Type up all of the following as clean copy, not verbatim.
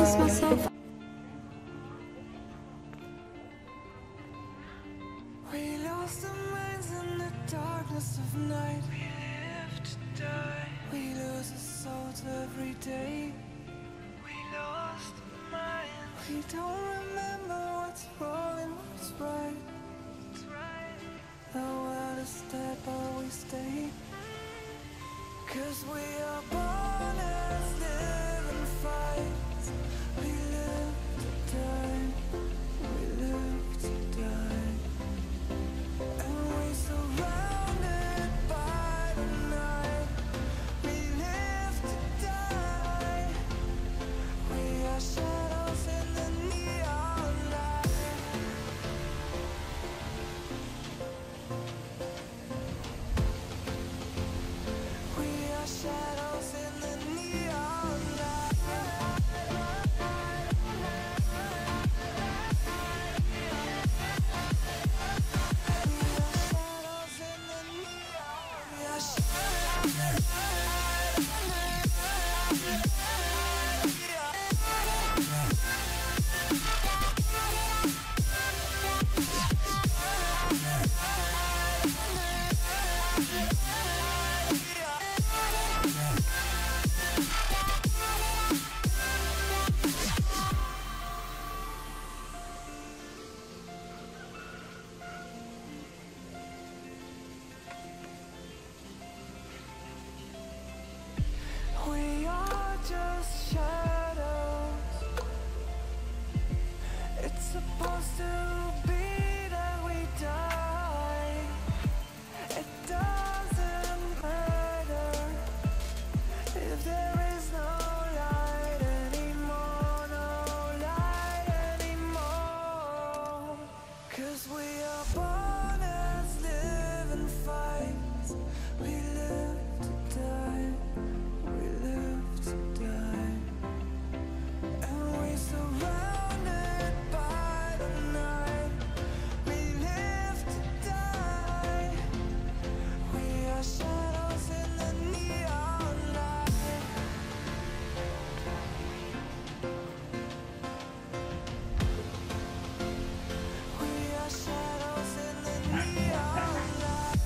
lose myself. We lost our minds in the darkness of night. We live to die. We lose our souls every day. We lost our minds. We don't remember what's wrong and what's right. The world is dead, but we stay. 'Cause we are born as living fights. We live to die. We live to die. And we surrounded by the night. We live to die. We are shadows in the neon light. We are shadows in the neon light. We are just shadows. It's supposed to be that we die. It doesn't matter if there is no light anymore, no light anymore. 'Cause we are born as living fights. We live to die. We live to die. And we surrounded by the night. We live to die. We are shadows in the neon light. We are shadows in the neon light.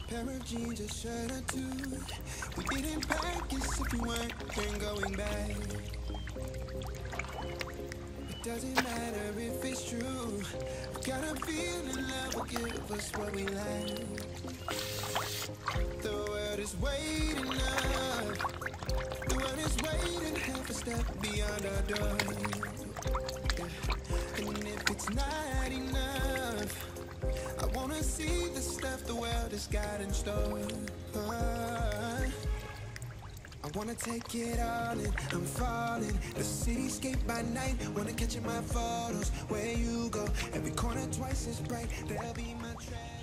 Pair of jeans, a shirt or two. We didn't practice if we weren't then going back. It doesn't matter if it's true. I've got a feeling love will give us what we lack. The world is waiting up. The world is waiting half a step beyond our door. Yeah. And if it's not enough, I wanna see the stuff the world has got in store. I wanna take it all in, I'm falling. The cityscape by night, wanna catch in my photos. Where you go, every corner twice as bright. There'll be my trail.